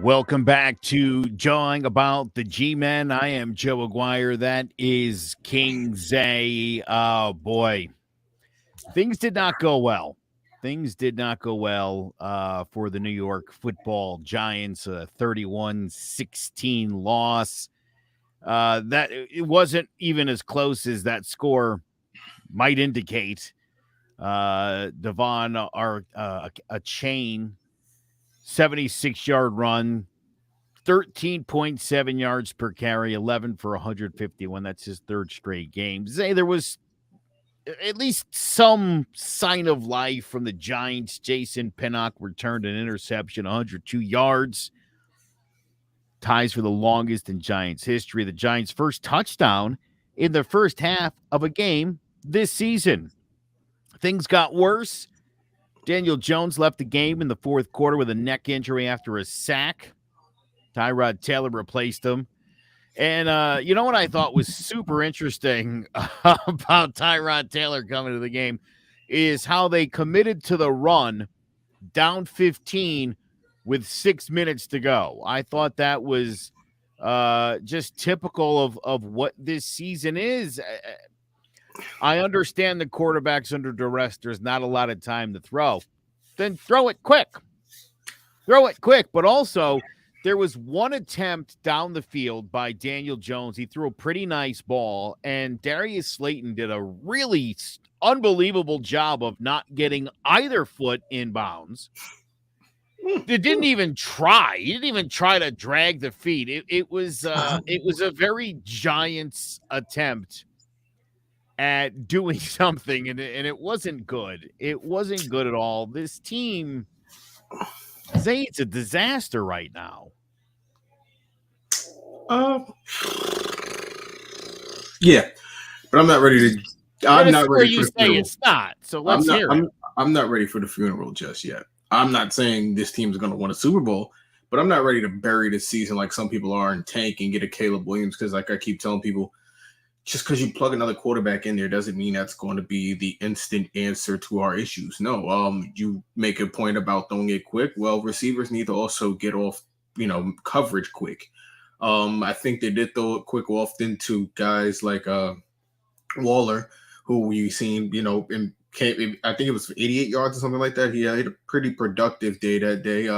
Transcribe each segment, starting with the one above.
Welcome back to Jawing About the G-Men. I am Joe Aguirre. That is King Zay. Oh, boy. Things did not go well. Things did not go well for the New York Football Giants. A 31-16 loss. That it wasn't even as close as that score might indicate. Devon Achane, 76-yard run, 13.7 yards per carry, 11 for 151. That's his third straight game. Zay, there was at least some sign of life from the Giants. Jason Pinnock returned an interception, 102 yards. Ties for the longest in Giants history. The Giants' first touchdown in the first half of a game this season. Things got worse. Daniel Jones left the game in the fourth quarter with a neck injury after a sack. Tyrod Taylor replaced him. And you know what I thought was super interesting about Tyrod Taylor coming to the game is how they committed to the run down 15 with 6 minutes to go. I thought that was just typical of what this season is. I understand the quarterback's under duress. There's not a lot of time to throw. Then throw it quick. Throw it quick. But also, there was one attempt down the field by Daniel Jones. He threw a pretty nice ball, and Darius Slayton did a really unbelievable job of not getting either foot in bounds. It didn't even try. He didn't even try to drag the feet. It was a very Giants attempt at doing something, and it wasn't good. It wasn't good at all. This team, Zay, it's a disaster right now. Yeah, but I'm not ready to. I'm not ready for the funeral. It's not. So let's hear it. I'm not ready for the funeral just yet. I'm not saying this team is going to win a Super Bowl, but I'm not ready to bury the season like some people are and tank and get a Caleb Williams because, like I keep telling people, just because you plug another quarterback in there doesn't mean that's going to be the instant answer to our issues. No, you make a point about throwing it quick. Well, receivers need to also get off, coverage quick. I think they did throw it quick often to guys like Waller, who we've seen, I think it was 88 yards or something like that. He had a pretty productive day that day.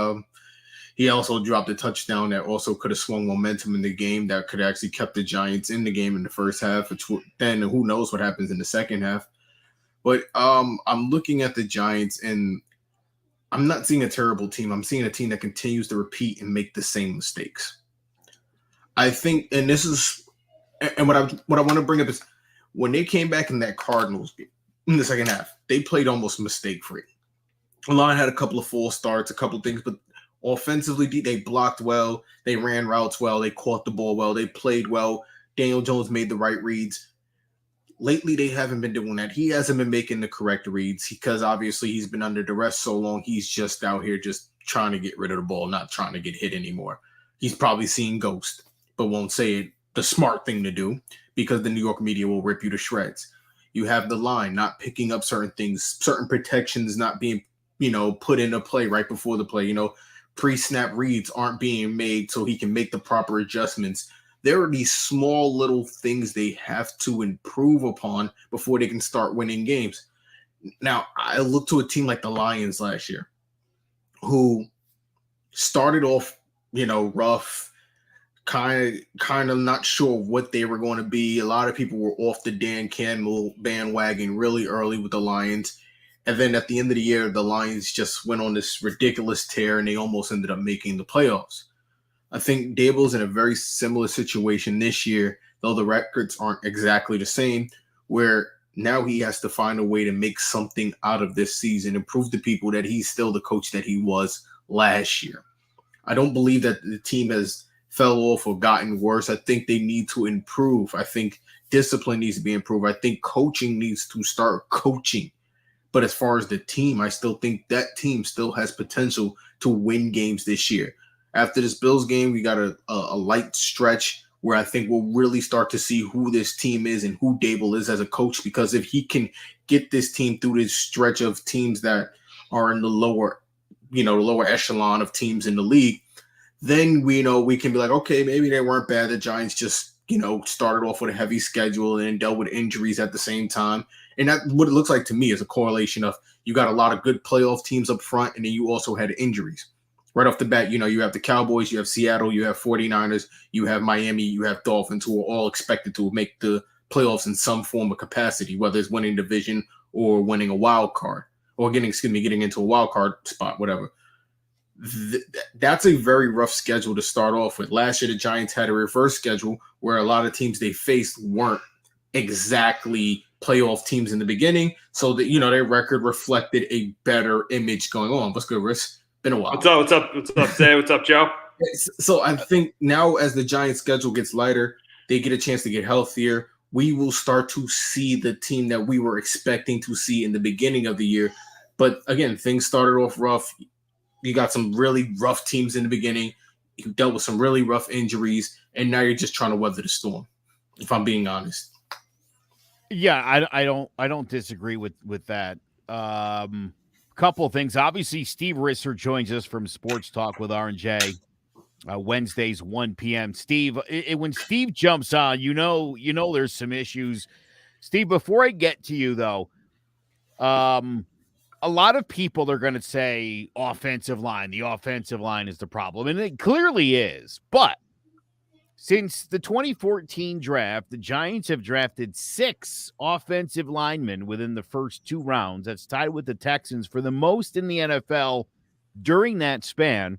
He also dropped a touchdown that also could have swung momentum in the game that could have actually kept the Giants in the game in the first half. Then who knows what happens in the second half. But I'm looking at the Giants, and I'm not seeing a terrible team. I'm seeing a team that continues to repeat and make the same mistakes. I think, and this is, and what I want to bring up is when they came back in that Cardinals game in the second half, they played almost mistake-free. The line had a couple of false starts, a couple of things, but offensively, they blocked well, they ran routes well, they caught the ball well, they played well. Daniel Jones made the right reads. Lately, they haven't been doing that. He hasn't been making the correct reads because obviously he's been under duress so long. He's just out here just trying to get rid of the ball, not trying to get hit anymore. He's probably seeing ghosts, but won't say it. The smart thing to do because the New York media will rip you to shreds. You have the line not picking up certain things, certain protections not being, put into play right before the play. Pre-snap reads aren't being made so he can make the proper adjustments. There are these small little things they have to improve upon before they can start winning games. Now, I look to a team like the Lions last year who started off, rough, kind of not sure what they were going to be. A lot of people were off the Dan Campbell bandwagon really early with the Lions. And then at the end of the year, the Lions just went on this ridiculous tear and they almost ended up making the playoffs. I think Daboll's in a very similar situation this year, though the records aren't exactly the same, where now he has to find a way to make something out of this season and prove to people that he's still the coach that he was last year. I don't believe that the team has fell off or gotten worse. I think they need to improve. I think discipline needs to be improved. I think coaching needs to start coaching. But as far as the team, I still think that team still has potential to win games this year. After this Bills game, we got a light stretch where I think we'll really start to see who this team is and who Daboll is as a coach. Because if he can get this team through this stretch of teams that are in the lower echelon of teams in the league, then we can be like, okay, maybe they weren't bad. The Giants just, started off with a heavy schedule and dealt with injuries at the same time. And that what it looks like to me is a correlation of you got a lot of good playoff teams up front, and then you also had injuries. Right off the bat, you have the Cowboys, you have Seattle, you have 49ers, you have Miami, you have Dolphins, who are all expected to make the playoffs in some form of capacity, whether it's winning division or winning a wild card or getting into a wild card spot, whatever. That's a very rough schedule to start off with. Last year, the Giants had a reverse schedule where a lot of teams they faced weren't exactly playoff teams in the beginning. So that, their record reflected a better image going on. What's good, Riss? Been a while. What's up, Zay? What's up, Joe? So I think now as the Giants schedule gets lighter, they get a chance to get healthier. We will start to see the team that we were expecting to see in the beginning of the year. But again, things started off rough. You got some really rough teams in the beginning. You dealt with some really rough injuries, and now you're just trying to weather the storm, if I'm being honest. Yeah, I don't disagree with that. Couple of things. Obviously, Steve Risser joins us from Sports Talk with R&J. Wednesdays, 1 p.m. Steve, when Steve jumps on, there's some issues. Steve, before I get to you, though, a lot of people are going to say offensive line. The offensive line is the problem, and it clearly is. But since the 2014 draft, the Giants have drafted 6 offensive linemen within the first 2 rounds. That's tied with the Texans for the most in the NFL during that span.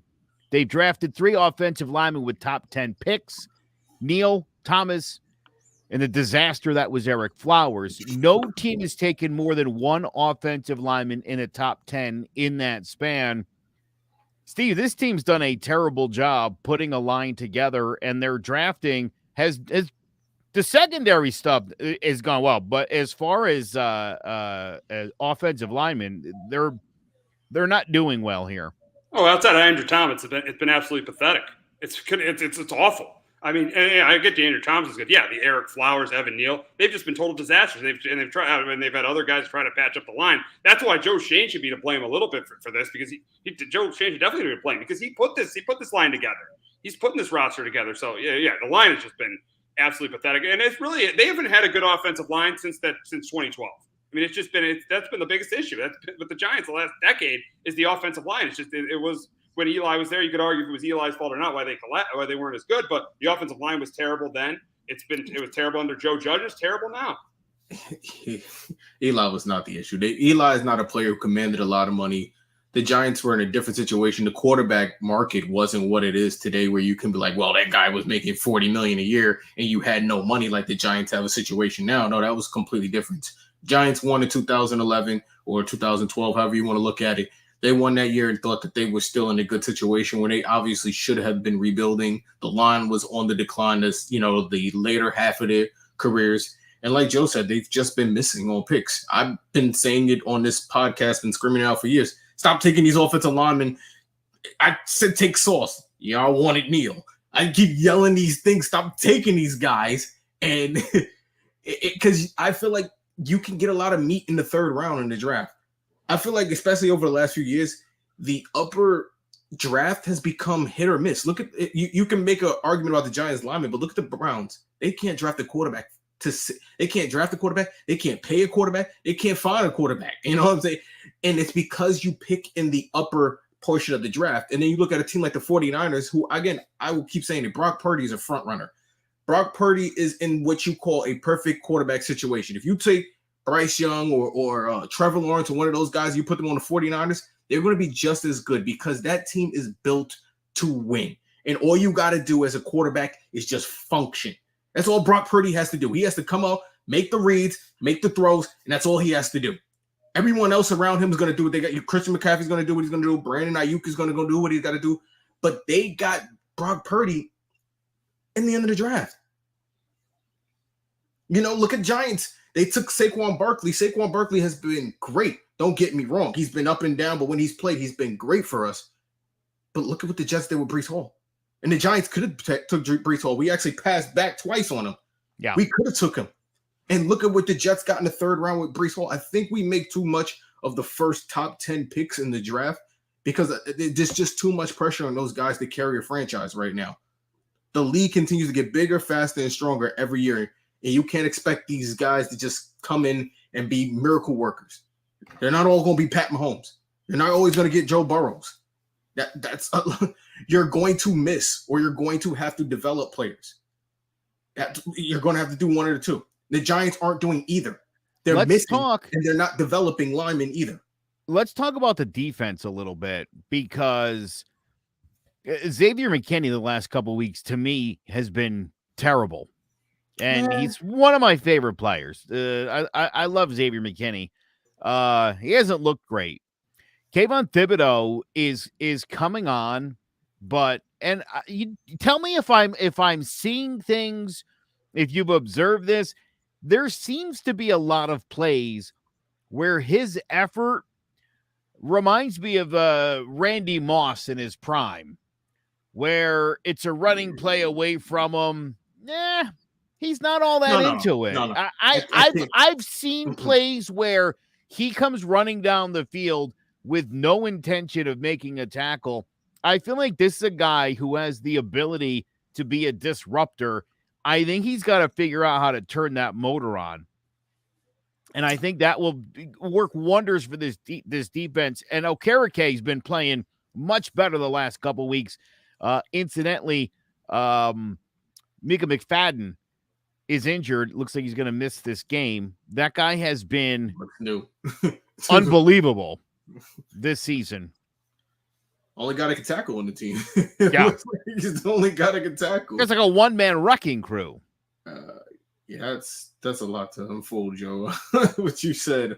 They've drafted 3 offensive linemen with top 10 picks, Neal, Thomas, and the disaster that was Eric Flowers. No team has taken more than 1 offensive lineman in a top 10 in that span. Steve, this team's done a terrible job putting a line together, and their drafting has the secondary stuff is gone well. But as far as offensive linemen, they're not doing well here. Oh, outside of Andrew Thomas, it's been absolutely pathetic. It's awful. I mean, I get the Andrew Thomas is good. Yeah, the Eric Flowers, Evan Neal, they've just been total disasters. They've had other guys try to patch up the line. That's why Joe Shane should be to blame a little bit for this, because Joe Shane should definitely be blamed, because he put this line together. He's putting this roster together. So yeah, the line has just been absolutely pathetic, and it's really they haven't had a good offensive line since 2012. I mean, that's been the biggest issue. That's with the Giants the last decade is the offensive line. It's just it was. When Eli was there, you could argue if it was Eli's fault or not, why they weren't as good. But the offensive line was terrible then. It was terrible under Joe Judge. It's terrible now. Eli was not the issue. Eli is not a player who commanded a lot of money. The Giants were in a different situation. The quarterback market wasn't what it is today, where you can be like, well, that guy was making $40 million a year and you had no money like the Giants have a situation now. No, that was completely different. Giants won in 2011 or 2012, however you want to look at it. They won that year and thought that they were still in a good situation when they obviously should have been rebuilding. The line was on the decline as, the later half of their careers. And like Joe said, they've just been missing on picks. I've been saying it on this podcast and screaming it out for years. Stop taking these offensive linemen. I said take Sauce. Y'all wanted Neal. I keep yelling these things. Stop taking these guys. And because I feel like you can get a lot of meat in the 3rd round in the draft. I feel like, especially over the last few years, the upper draft has become hit or miss. Look at it. You can make an argument about the Giants linemen, but look at the Browns. They can't draft a quarterback. They can't draft a quarterback. They can't pay a quarterback. They can't find a quarterback. You know what I'm saying? And it's because you pick in the upper portion of the draft. And then you look at a team like the 49ers, who, again, I will keep saying it, Brock Purdy is a front runner. Brock Purdy is in what you call a perfect quarterback situation. If you take Bryce Young or Trevor Lawrence or one of those guys, you put them on the 49ers, they're going to be just as good, because that team is built to win. And all you got to do as a quarterback is just function. That's all Brock Purdy has to do. He has to come out, make the reads, make the throws, and that's all he has to do. Everyone else around him is going to do what they got. Christian McCaffrey's going to do what he's going to do. Brandon Ayuk is going to go do what he's got to do. But they got Brock Purdy in the end of the draft. Look at Giants. They took Saquon Barkley. Saquon Barkley has been great. Don't get me wrong. He's been up and down, but when he's played, he's been great for us. But look at what the Jets did with Breece Hall. And the Giants could have took Breece Hall. We actually passed back twice on him. Yeah. We could have took him. And look at what the Jets got in the 3rd round with Breece Hall. I think we make too much of the first top 10 picks in the draft. because there's just too much pressure on those guys to carry a franchise right now. The league continues to get bigger, faster, and stronger every year, and you can't expect these guys to just come in and be miracle workers. They're not all going to be Pat Mahomes. You're not always going to get Joe Burrows. You're going to miss, or you're going to have to develop players. You're going to have to do one of the two. The Giants aren't doing either. They're missing, and they're not developing linemen either. Let's talk about the defense a little bit, because Xavier McKinney the last couple of weeks to me has been terrible, and he's one of my favorite players. I love Xavier McKinney. He hasn't looked great. Kayvon Thibodeaux is coming on, but you tell me if I'm seeing things, if you've observed this. There seems to be a lot of plays where his effort reminds me of Randy Moss in his prime, where it's a running play away from him. He's not all that into it. No. I've seen plays where he comes running down the field with no intention of making a tackle. I feel like this is a guy who has the ability to be a disruptor. I think he's got to figure out how to turn that motor on. And I think that will work wonders for this defense. And Okereke has been playing much better the last couple weeks. Incidentally, Mika McFadden is injured. Looks like he's going to miss this game. That guy has been unbelievable this season. Only guy that can tackle on the team. Yeah. He's the only guy that can tackle. It's like a one-man wrecking crew. Yeah, that's a lot to unfold, Joe. What you said.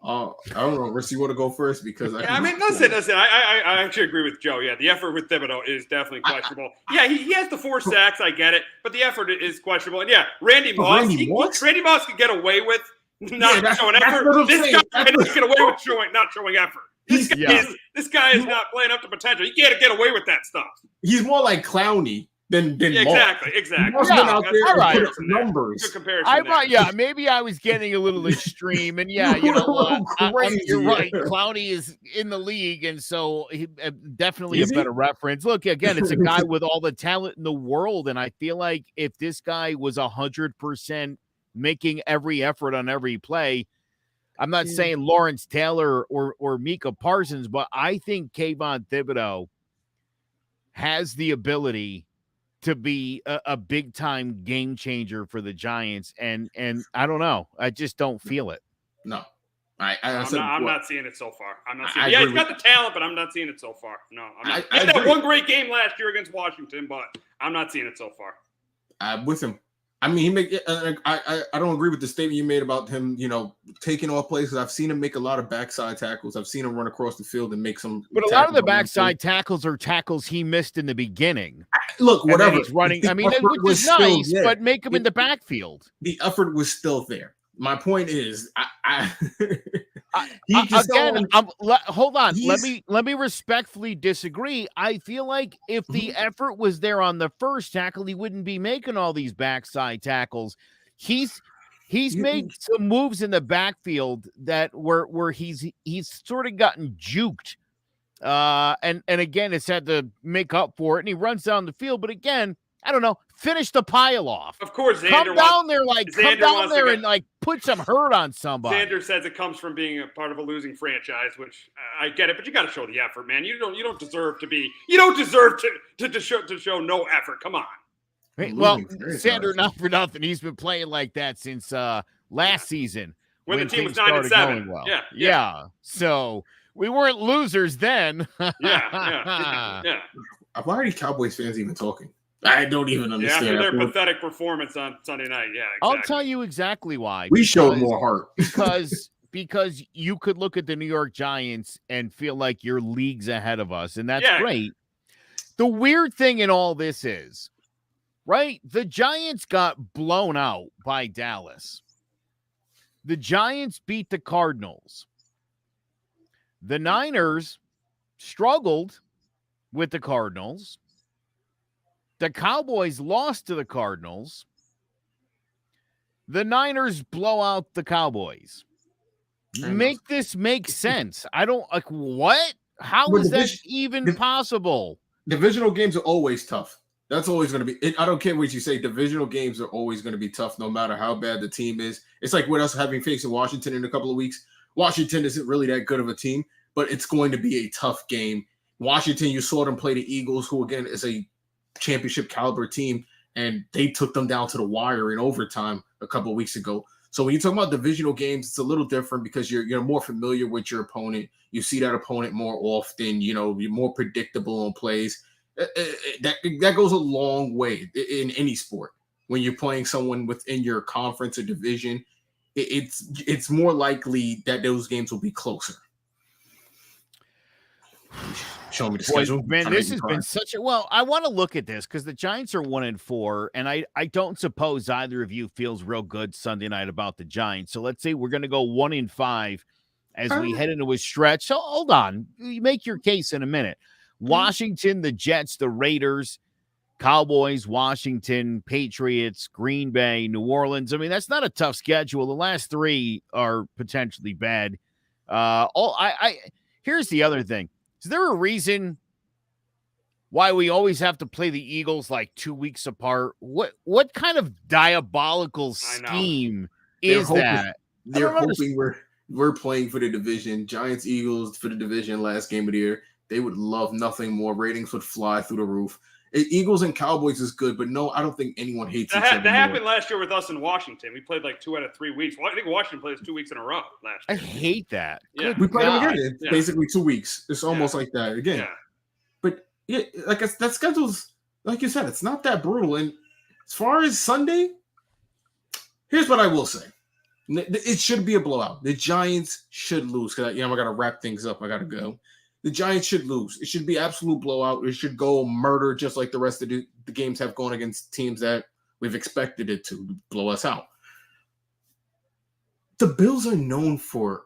I don't know. Riss, you want to go first? Because listen. I actually agree with Joe. Yeah, the effort with Thibodeaux is definitely questionable. He has the 4 sacks. I get it, but the effort is questionable. And yeah, Randy Moss could get away with not showing effort. This guy can get away with not showing effort. This guy is not playing up to potential. You can't get away with that stuff. He's more like Clowney than exactly. Moss been out there and put numbers. Good comparison. Maybe I was getting a little extreme, and you know what? You're right. Clowney is in the league, and so he definitely a better reference. Look, again, it's a guy with all the talent in the world, and I feel like if this guy was 100% making every effort on every play, I'm not saying Lawrence Taylor or Micah Parsons, but I think Kayvon Thibodeaux has the ability to be a big-time game changer for the Giants, and I don't know. I just don't feel it. No. I'm not seeing it so far. I'm not seeing it. Yeah, he's got the talent, but I'm not seeing it so far. No, I'm not. He had that one great game last year against Washington, but I'm not seeing it so far. I'm with him. I mean, I don't agree with the statement you made about him, taking off plays, because I've seen him make a lot of backside tackles. I've seen him run across the field and make some. But a lot of the backside tackles are tackles he missed in the beginning. Look, whatever. He's running. I mean, which is nice, but make him in the backfield. The effort was still there. My point is, hold on. Let me respectfully disagree. I feel like if the effort was there on the first tackle, he wouldn't be making all these backside tackles. He's made some moves in the backfield that where he's sort of gotten juked. And again, it's had to make up for it, and he runs down the field. But again, I don't know. Finish the pile off. Of course, come down there and put some hurt on somebody. Xander says it comes from being a part of a losing franchise, which I get it, but you got to show the effort, man. You don't deserve to be. You don't deserve to show no effort. Come on. Right, well, Xander, not for nothing, he's been playing like that since last season when the team was 9-7. Well. Yeah. So we weren't losers then. Yeah. Why are these Cowboys fans even talking? I don't even understand. After their pathetic performance on Sunday night, exactly. I'll tell you exactly why. We showed more heart. because you could look at the New York Giants and feel like you're leagues ahead of us, and that's great. The weird thing in all this is, right, the Giants got blown out by Dallas. The Giants beat the Cardinals. The Niners struggled with the Cardinals. The Cowboys lost to the Cardinals. The Niners blow out the Cowboys. Make this make sense. I don't what? How But is that even possible? Divisional games are always tough. That's always going to be. I don't care what you say. Divisional games are always going to be tough, no matter how bad the team is. It's like with us having facing Washington in a couple of weeks. Washington isn't really that good of a team, but it's going to be a tough game. Washington, you saw them play the Eagles, who again is a championship caliber team, and they took them down to the wire in overtime a couple of weeks ago. So when you talk about divisional games, it's a little different because you're more familiar with your opponent. You see that opponent more often. You know, you're more predictable on plays. That goes a long way in any sport. When you're playing someone within your conference or division, it's more likely that those games will be closer. Show me the schedule. Man, this has been such a I want to look at this because the Giants are 1-4, and I don't suppose either of you feels real good Sunday night about the Giants. So let's say we're going to go 1-5 as we head into a stretch. So hold on, you make your case in a minute. Washington, the Jets, the Raiders, Cowboys, Washington, Patriots, Green Bay, New Orleans. I mean, that's not a tough schedule. The last three are potentially bad. Here's the other thing. Is there a reason why we always have to play the Eagles like 2 weeks apart? What kind of diabolical scheme is that? They're hoping we're playing for the division. Giants, Eagles for the division last game of the year. They would love nothing more. Ratings would fly through the roof. Eagles and Cowboys is good, but no, I don't think anyone hates each other. That happened last year with us in Washington. We played like 2 out of 3 weeks. I think Washington plays 2 weeks in a row last year. I hate that. Yeah. We played them again. It's basically 2 weeks. It's almost like that again. Yeah. But yeah, like that schedule's, like you said, it's not that brutal. And as far as Sunday, here's what I will say. It should be a blowout. The Giants should lose because I got to wrap things up. I got to go. The Giants should lose. It should be absolute blowout. It should go murder just like the rest of the games have gone against teams that we've expected it to blow us out. The Bills are known for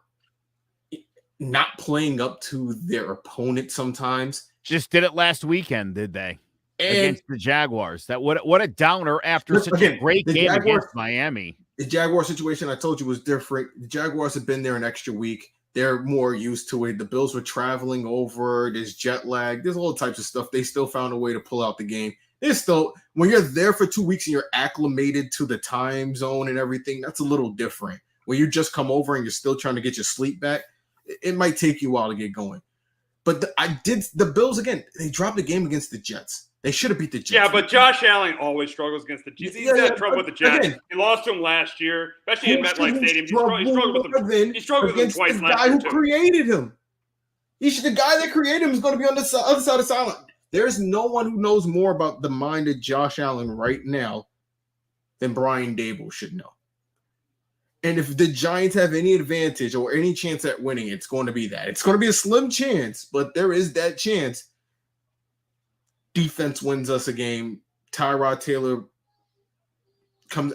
not playing up to their opponent sometimes. Just did it last weekend, did they? Against the Jaguars. That what a downer after such a great game against Miami. The Jaguar situation I told you was different. The Jaguars have been there an extra week. They're more used to it. The Bills were traveling over. There's jet lag. There's all types of stuff. They still found a way to pull out the game. There's still, when you're there for 2 weeks and you're acclimated to the time zone and everything, that's a little different. When you just come over and you're still trying to get your sleep back, it might take you a while to get going. But the Bills, again, they dropped the game against the Jets. They should have beat the Jets. Yeah, but Josh Allen always struggles against the Jets. He's had trouble with the Jets. He lost to him last year, especially in MetLife Stadium. He struggled with them. He struggled with him twice last year. The guy who created him. The guy that created him is going to be on the other side of silent. There's no one who knows more about the mind of Josh Allen right now than Brian Daboll should know. And if the Giants have any advantage or any chance at winning, it's going to be that. It's going to be a slim chance, but there is that chance. Defense wins us a game. Tyrod Taylor comes.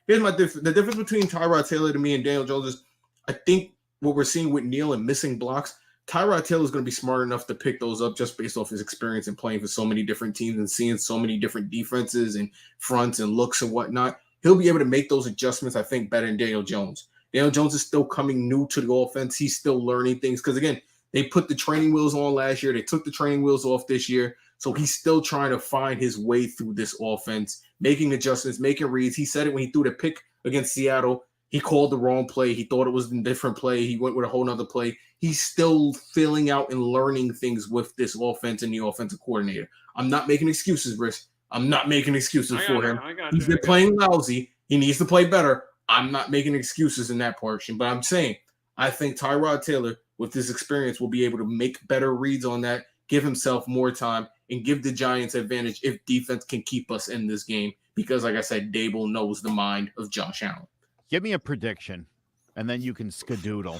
Here's the difference between Tyrod Taylor to me and Daniel Jones is, I think what we're seeing with Neal and missing blocks, Tyrod Taylor is going to be smart enough to pick those up just based off his experience and playing for so many different teams and seeing so many different defenses and fronts and looks and whatnot. He'll be able to make those adjustments, I think, better than Daniel Jones. Daniel Jones is still coming new to the offense. He's still learning things because, again, they put the training wheels on last year. They took the training wheels off this year. So he's still trying to find his way through this offense, making adjustments, making reads. He said it when he threw the pick against Seattle. He called the wrong play. He thought it was a different play. He went with a whole nother play. He's still filling out and learning things with this offense and the offensive coordinator. I'm not making excuses, Brice. I'm not making excuses for him. He's been playing lousy. He needs to play better. I'm not making excuses in that portion. But I'm saying I think Tyrod Taylor, with this experience, will be able to make better reads on that, give himself more time, and give the Giants advantage if defense can keep us in this game. Because, like I said, Daboll knows the mind of Josh Allen. Give me a prediction, and then you can skadoodle.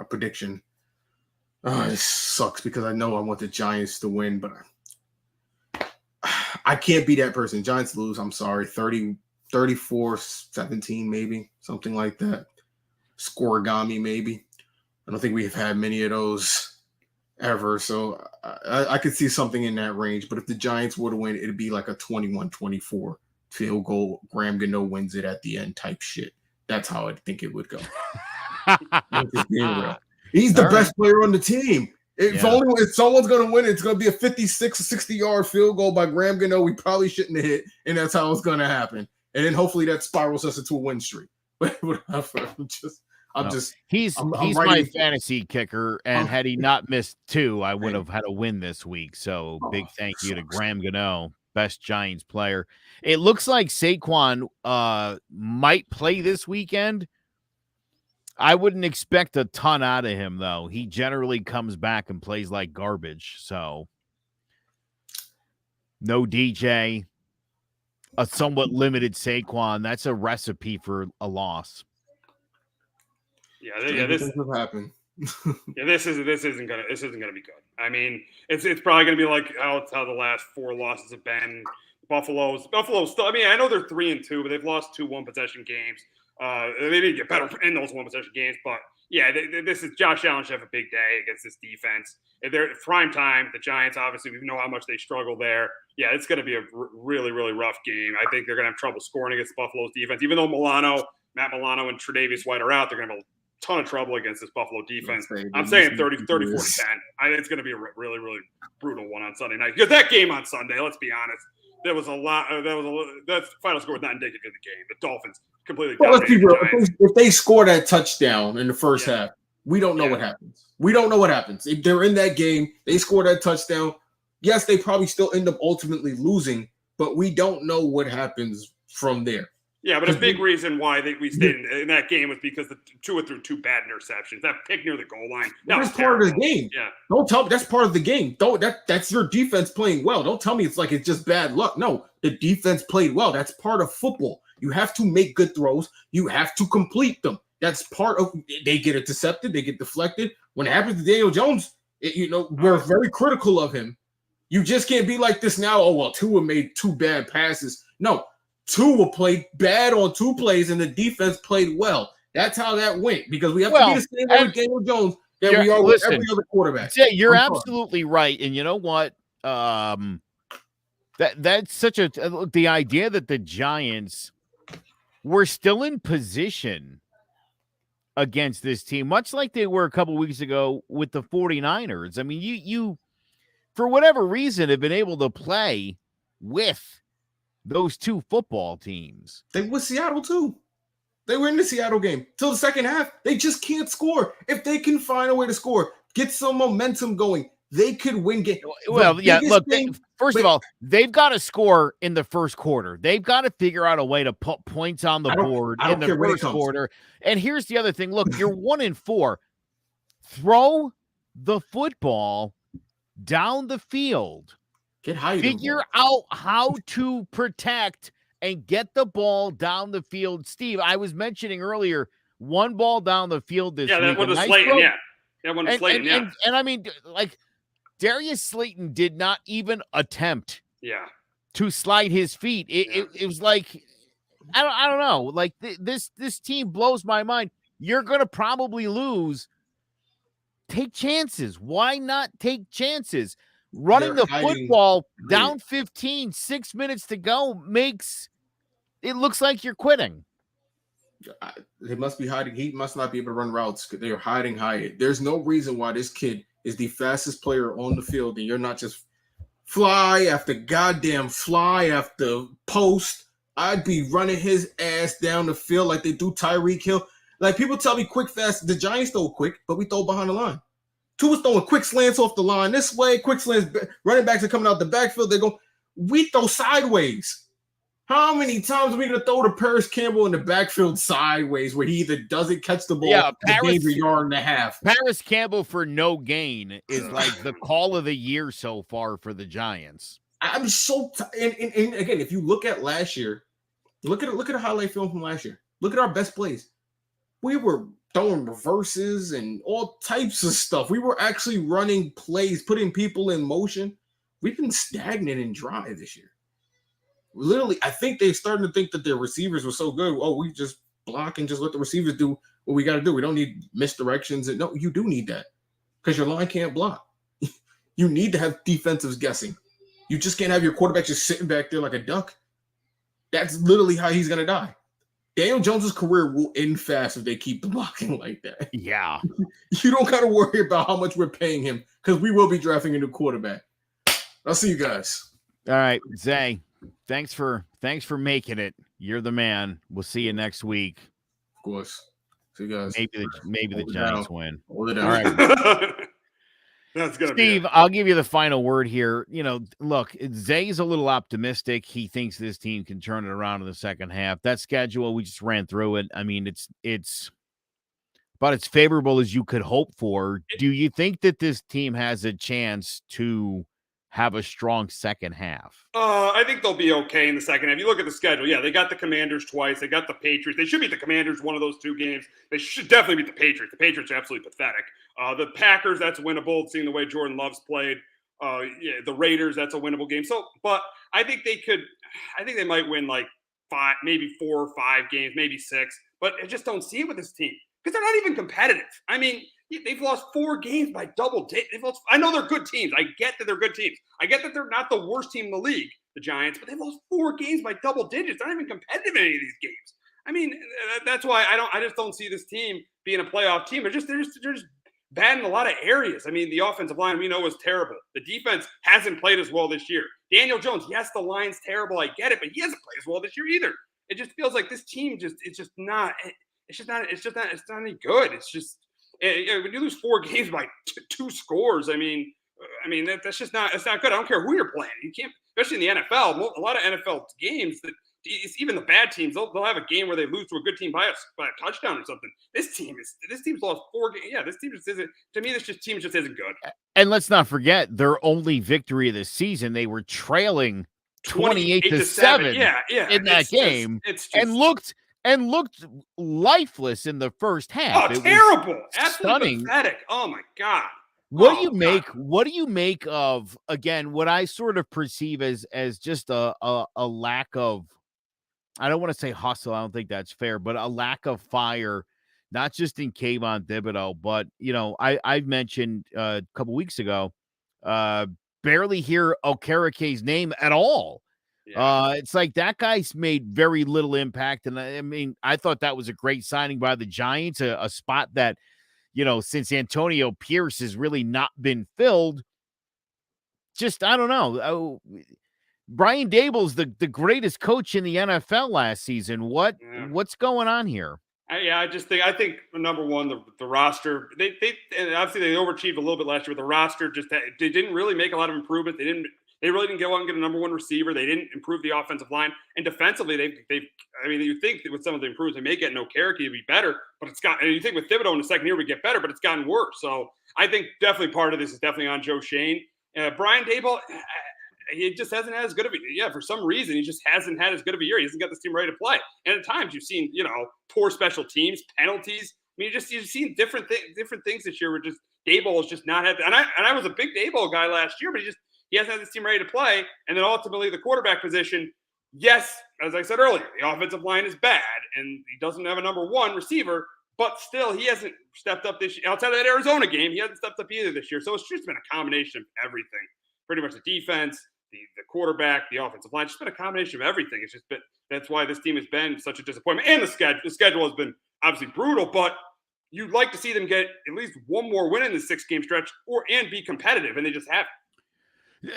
A prediction. Oh, this sucks because I know I want the Giants to win, but I can't be that person. Giants lose, I'm sorry. 34-17 maybe, something like that. Scoregami maybe. I don't think we've had many of those ever, so I could see something in that range. But if the Giants were to win, it'd be like a 21-24 field goal. Graham Gano wins it at the end type shit. That's how I think it would go. I'm just being real. He's the All best player on the team. If Yeah. only if someone's going to win, it's going to be a 56 or 60-yard field goal by Graham Gano. We probably shouldn't have hit, and that's how it's going to happen. And then hopefully that spirals us into a win streak. He's my fantasy kicker, and had he not missed 2, I would have had a win this week. So big thank you to Graham Gano, best Giants player. It looks like Saquon might play this weekend. I wouldn't expect a ton out of him, though. He generally comes back and plays like garbage. So no DJ, a somewhat limited Saquon. That's a recipe for a loss. This will happen. This isn't gonna be good. I mean, it's probably gonna be like how the last 4 losses have been. Buffalo's still. I mean, I know they're 3-2, but they've lost 2 1-possession games. They need to get better in those 1-possession games, but yeah, this is Josh Allen should have a big day against this defense. If they're prime time, the Giants, obviously, we know how much they struggle there. Yeah, it's going to be a really, really rough game. I think they're going to have trouble scoring against Buffalo's defense. Even though Matt Milano and Tre'Davious White are out, they're going to have a ton of trouble against this Buffalo defense. I'm saying 34-10. I think it's going to be a really, really brutal one on Sunday night. Because that game on Sunday, let's be honest, there was a lot. That final score was not indicative of the game. The Dolphins completely. Well, let's be real. If they score that touchdown in the first half, we don't know what happens. We don't know what happens. If they're in that game, they score that touchdown. Yes, they probably still end up ultimately losing, but we don't know what happens from there. Yeah, but a big reason why we stayed in that game was because the Tua threw 2 bad interceptions. That pick near the goal line. That's part of the game. Yeah. Don't tell me that's part of the game. That's your defense playing well. Don't tell me it's like it's just bad luck. No, the defense played well. That's part of football. You have to make good throws. You have to complete them. That's part of. They get intercepted. They get deflected. When it happens to Daniel Jones, we're very critical of him. You just can't be like this now. Oh well, Tua made 2 bad passes. No. Tua played bad on 2 plays, and the defense played well. That's how that went, because we have to be the same way with Daniel Jones that we are with every other quarterback. Yeah, you're absolutely right. And you know what? That's such the idea that the Giants were still in position against this team, much like they were a couple weeks ago with the 49ers. I mean, you for whatever reason have been able to play with those 2 football teams. They were Seattle too. They were in the Seattle game till the second half. They just can't score. If they can find a way to score, get some momentum going, they could win game. Well, yeah, look, first of all, they've got to score in the first quarter. They've got to figure out a way to put points on the board in the first quarter. And here's the other thing. Look, you're 1-4. Throw the football down the field. Figure out how to protect and get the ball down the field. Steve, I was mentioning earlier, 1 ball down the field this week. Yeah, that one was Slayton, That one was Slayton, And I mean, like, Darius Slayton did not even attempt to slide his feet. It was like, I don't know. Like, this team blows my mind. You're going to probably lose. Take chances. Why not take chances? Running the football down 15, 6 minutes to go makes it looks like you're quitting. They must be hiding. He must not be able to run routes. They're hiding Hyatt. There's no reason why this kid is the fastest player on the field, and you're not just fly after goddamn fly after post. I'd be running his ass down the field like they do Tyreek Hill. Like, people tell me quick, fast. The Giants throw quick, but we throw behind the line. Tua's throwing quick slants off the line this way, quick slants. Running backs are coming out the backfield. They go, we throw sideways. How many times are we going to throw to Paris Campbell in the backfield sideways where he either doesn't catch the ball gains a yard and a half? Paris Campbell for no gain is like the call of the year so far for the Giants. I'm so and again, if you look at last year, look at a highlight film from last year. Look at our best plays. We were throwing reverses and all types of stuff. We were actually running plays, putting people in motion. We've been stagnant and dry this year. Literally, I think they're starting to think that their receivers were so good. Oh, we just block and just let the receivers do what we got to do. We don't need misdirections. No, you do need that because your line can't block. You need to have defensives guessing. You just can't have your quarterback just sitting back there like a duck. That's literally how he's going to die. Daniel Jones's career will end fast if they keep blocking like that. Yeah. You don't got to worry about how much we're paying him because we will be drafting a new quarterback. I'll see you guys. All right, Zay. Thanks for making it. You're the man. We'll see you next week. Of course. See you guys. Maybe the Giants win. Hold it All down. right. That's gonna Steve, be I'll give you the final word here. Look, Zay's a little optimistic. He thinks this team can turn it around in the second half. That schedule, we just ran through it. I mean, it's about as favorable as you could hope for. Do you think that this team has a chance to have a strong second half? I think they'll be okay in the second half. You look at the schedule. Yeah, they got the Commanders twice. They got the Patriots. They should beat the Commanders one of those two games. They should definitely beat the Patriots. The Patriots are absolutely pathetic. The Packers, that's winnable, seeing the way Jordan Love's played. The Raiders, that's a winnable game. So, but I think they might win like 5, maybe 4 or 5 games, maybe 6. But I just don't see it with this team because they're not even competitive. I mean, they've lost 4 games by double digits. I know they're good teams. I get that they're good teams. I get that they're not the worst team in the league, the Giants, but they've lost 4 games by double digits. They're not even competitive in any of these games. I mean, that's why I just don't see this team being a playoff team. They're just bad in a lot of areas. I mean, the offensive line we know is terrible. The defense hasn't played as well this year. Daniel Jones, yes, the line's terrible. I get it, but he hasn't played as well this year either. It just feels like this team it's not any good. It's just when you lose 4 games by 2 scores, I mean that's just not good. I don't care who you're playing. You can't, especially in the NFL. A lot of NFL games that even the bad teams they'll have a game where they lose to a good team by a touchdown or something. This team's lost 4 games. Yeah, this team just isn't. To me, this team just isn't good. And let's not forget their only victory of the season. They were trailing 28-7 in that game, and looked lifeless in the first half. Oh, terrible. Absolutely pathetic. Oh my God. What do you make of, again, what I sort of perceive as just a lack of, I don't want to say hustle, I don't think that's fair, but a lack of fire, not just in Kayvon Thibodeaux, but I've mentioned a couple weeks ago, barely hear Okereke's name at all. Yeah. It's like that guy's made very little impact. And I mean, I thought that was a great signing by the Giants, a spot that, since Antonio Pierce has really not been filled. Just, I don't know. Brian Daboll's the greatest coach in the NFL last season. What's going on here? I think number one, the roster, they and obviously they overachieved a little bit last year with the roster. They didn't really make a lot of improvement. They really didn't go out and get a number 1 receiver. They didn't improve the offensive line. And defensively, you think that with some of the improvements they may get, Okereke to be better, but and you think with Thibodeaux in the second year we get better, but it's gotten worse. So I think definitely part of this is definitely on Joe Shane. Brian Daboll, he just hasn't had as good of a for some reason he just hasn't had as good of a year. He hasn't got this team ready to play. And at times you've seen poor special teams, penalties. I mean, you've seen different things this year where just Daboll has just not had. And I was a big Daboll guy last year, but he hasn't had this team ready to play. And then ultimately the quarterback position, yes, as I said earlier, the offensive line is bad and he doesn't have a number 1 receiver, but still he hasn't stepped up this year. Outside of that Arizona game, he hasn't stepped up either this year. So it's just been a combination of everything. Pretty much the defense, the quarterback, the offensive line. It's just been a combination of everything. It's just been, that's why this team has been such a disappointment. And the schedule has been obviously brutal, but you'd like to see them get at least one more win in the 6-game stretch and be competitive, and they just haven't.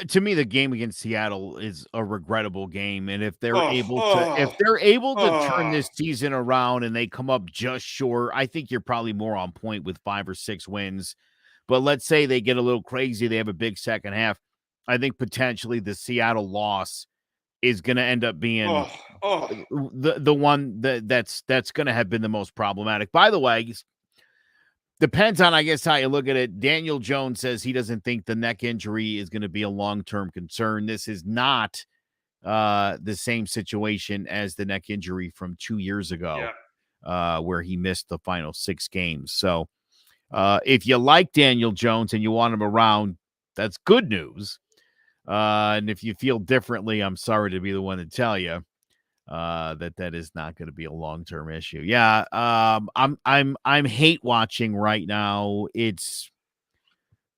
To me, the game against Seattle is a regrettable game, and if they're able to turn this season around and they come up just short, I think you're probably more on point with 5 or 6 wins. But let's say they get a little crazy, they have a big second half. I think potentially the Seattle loss is going to end up being the one that's going to have been the most problematic. By the way, depends on, I guess, how you look at it. Daniel Jones says he doesn't think the neck injury is going to be a long-term concern. This is not the same situation as the neck injury from 2 years ago, where he missed the final 6 games. So if you like Daniel Jones and you want him around, that's good news. And if you feel differently, I'm sorry to be the one to tell you that is not going to be a long-term issue. Yeah. I'm hate watching right now. It's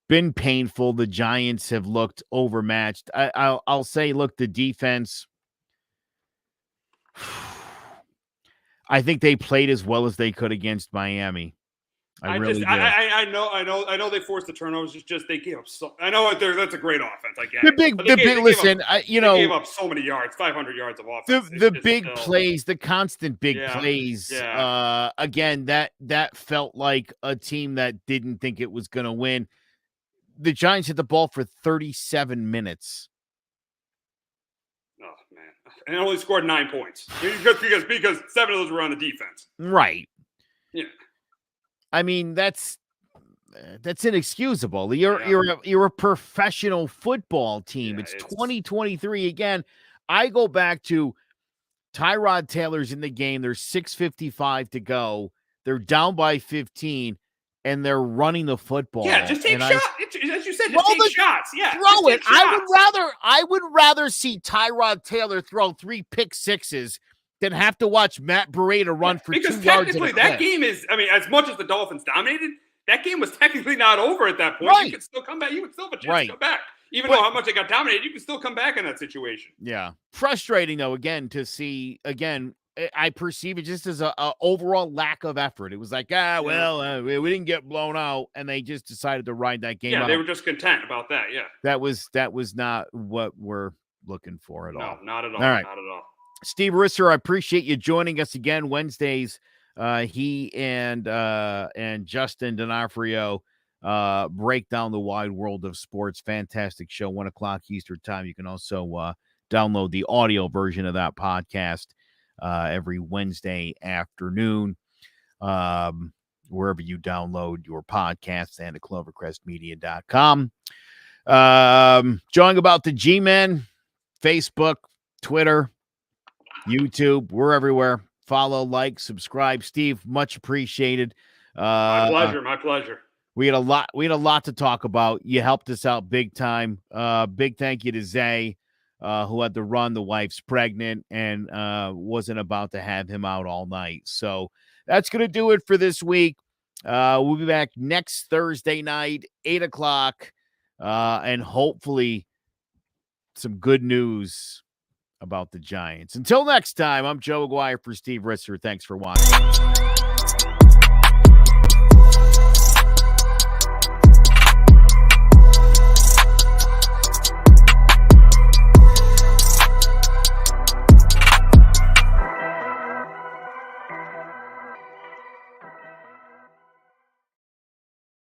been painful. The Giants have looked overmatched. I'll say, look, the defense, I think they played as well as they could against Miami. I really do. I know they forced the turnovers. It's just they gave up so. I know that's a great offense. I get Listen, they gave up so many yards, 500 yards of offense. The big plays, the constant big plays. Yeah. Again, that felt like a team that didn't think it was going to win. The Giants hit the ball for 37 minutes. Oh man, and only scored 9 points because 7 of those were on the defense. Right. Yeah. I mean, that's inexcusable. You're a professional football team. It's 2023 again. I go back to Tyrod Taylor's in the game. There's 6:55 to go. They're down by 15, and they're running the football. Yeah, just take shots. As you said, just take shots. Yeah, throw it. I would rather see Tyrod Taylor throw 3 pick sixes than have to watch Matt Breida run for 2 yards. Because technically, that game is. I mean, as much as the Dolphins dominated, that game was technically not over at that point. Right. You could still come back. You would still have a chance to come back. Even though how much they got dominated, you can still come back in that situation. Yeah. Frustrating, though, again, to see, again, I perceive it just as a overall lack of effort. It was like, we didn't get blown out, and they just decided to ride that game out. Yeah, they were just content about that, yeah. That was not what we're looking for at all. No, not at all. All right. Not at all. Steve Risser, I appreciate you joining us again Wednesdays. He and Justin D'Onofrio break down the wide world of sports. Fantastic show, 1:00 Eastern time. You can also download the audio version of that podcast every Wednesday afternoon, wherever you download your podcasts and at clovercrestmedia.com. Join about the G-Men, Facebook, Twitter, YouTube. We're everywhere. Follow, like, subscribe. Steve, much appreciated. My pleasure. We had a lot to talk about. You helped us out big time. Big thank you to Zay, who had to run. The wife's pregnant and wasn't about to have him out all night. So that's going to do it for this week. We'll be back next Thursday night, 8:00, and hopefully some good news about the Giants. Until next time, I'm Joe Aguirre for Steve Risser. Thanks for watching.